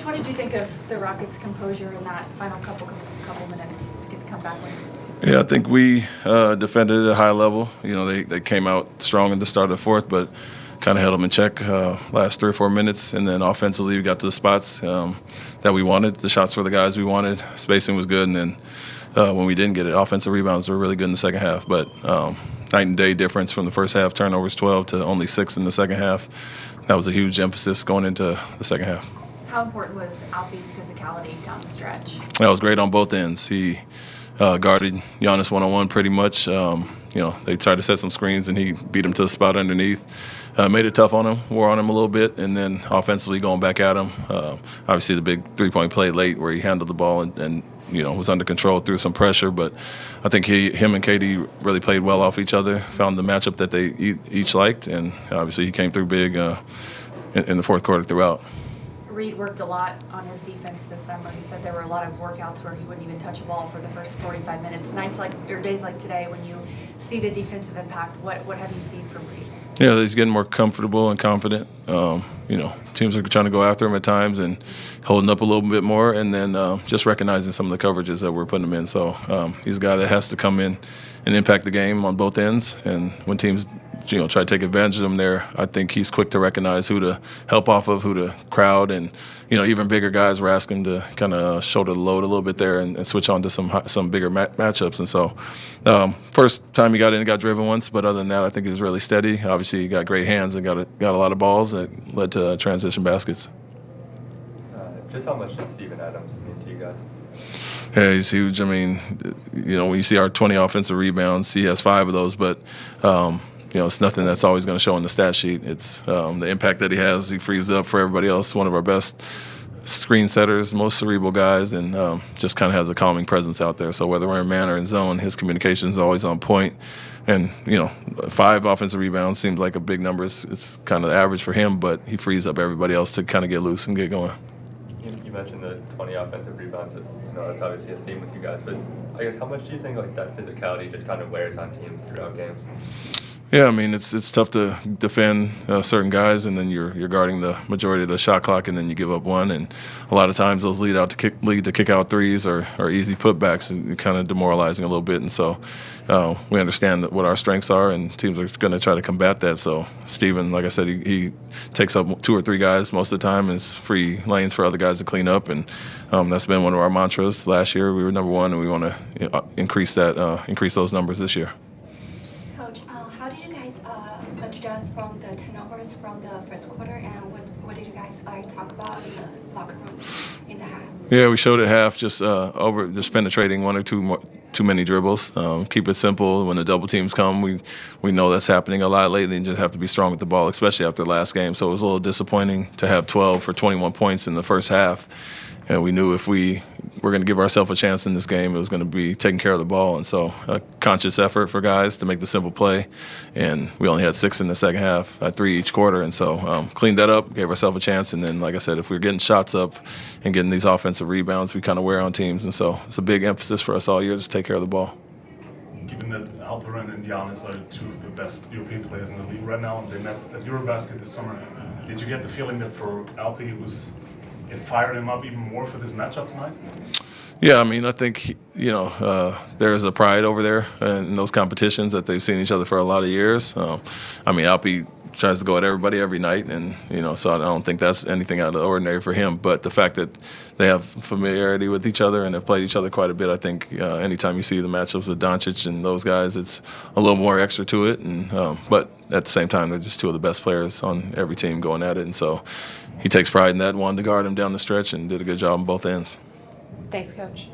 Coach, what did you think of the Rockets' composure in that final couple minutes to get the comeback win? Yeah, I think we defended at a high level. You know, they came out strong in the start of the fourth, but kind of held them in check last 3 or 4 minutes. And then offensively, we got to the spots that we wanted. The shots were the guys we wanted. Spacing was good. And then when we didn't get it, offensive rebounds were really good in the second half. But night and day difference from the first half, turnovers 12 to only 6 in the second half. That was a huge emphasis going into the second half. How important was Alpe's physicality down the stretch? That was great on both ends. He guarded Giannis one-on-one pretty much. They tried to set some screens, and he beat him to the spot underneath. Made it tough on him, wore on him a little bit, and then offensively going back at him. Obviously, the big three-point play late where he handled the ball and was under control through some pressure. But I think him and KD really played well off each other, found the matchup that they each liked, and obviously he came through big in the fourth quarter throughout. Reed worked a lot on his defense this summer. He said there were a lot of workouts where he wouldn't even touch a ball for the first 45 minutes. Days like today, when you see the defensive impact, what have you seen from Reed? Yeah, he's getting more comfortable and confident. Teams are trying to go after him at times and holding up a little bit more, and then just recognizing some of the coverages that we're putting him in. So he's a guy that has to come in and impact the game on both ends. And when teams try to take advantage of him there, I think he's quick to recognize who to help off of, who to crowd, and even bigger guys were asking him to kind of shoulder the load a little bit there and switch on to some bigger matchups. And so first time he got in, he got driven once, but other than that, I think he was really steady. Obviously, he got great hands and got a lot of balls that led to transition baskets. Just how much does Steven Adams mean to you guys? Yeah, he's huge. I mean, when you see our 20 offensive rebounds, he has 5 of those, but it's nothing that's always going to show on the stat sheet. It's the impact that he has. He frees up for everybody else. One of our best screen setters, most cerebral guys, and just kind of has a calming presence out there. So whether we're in man or in zone, his communication is always on point. And 5 offensive rebounds seems like a big number. It's kind of the average for him, but he frees up everybody else to kind of get loose and get going. You mentioned the 20 offensive rebounds. That's obviously a theme with you guys, but I guess how much do you think that physicality just kind of wears on teams throughout games? Yeah, I mean it's tough to defend certain guys, and then you're guarding the majority of the shot clock, and then you give up one, and a lot of times those lead to kick out threes or easy putbacks, and kind of demoralizing a little bit. And so we understand what our strengths are, and teams are going to try to combat that. So Steven, like I said, he takes up 2 or 3 guys most of the time, and it's free lanes for other guys to clean up, and that's been one of our mantras. Last year we were number 1, and we want to increase those numbers this year. How did you guys adjust from the turnovers from the first quarter, and what did you guys talk about in the locker room in the half? Yeah, we showed at half just penetrating 1 or 2 too many dribbles. Keep it simple. When the double teams come, we know that's happening a lot lately, and just have to be strong with the ball, especially after the last game. So it was a little disappointing to have 12 for 21 points in the first half. And we knew if we were going to give ourselves a chance in this game, it was going to be taking care of the ball. And so a conscious effort for guys to make the simple play. And we only had 6 in the second half, 3 each quarter. And so cleaned that up, gave ourselves a chance. And then, like I said, if we're getting shots up and getting these offensive rebounds, we kind of wear on teams. And so it's a big emphasis for us all year to take care of the ball. Given that Alperen and Giannis are 2 of the best European players in the league right now, and they met at Eurobasket this summer, did you get the feeling that for Alpe it fired him up even more for this matchup tonight? Yeah, I mean, I think, there's a pride over there in those competitions that they've seen each other for a lot of years. Alpe tries to go at everybody every night, and, so I don't think that's anything out of the ordinary for him. But the fact that they have familiarity with each other and have played each other quite a bit, I think anytime you see the matchups with Doncic and those guys, it's a little more extra to it. And but at the same time, they're just 2 of the best players on every team going at it. And so he takes pride in that, wanted to guard him down the stretch, and did a good job on both ends. Thanks, Coach.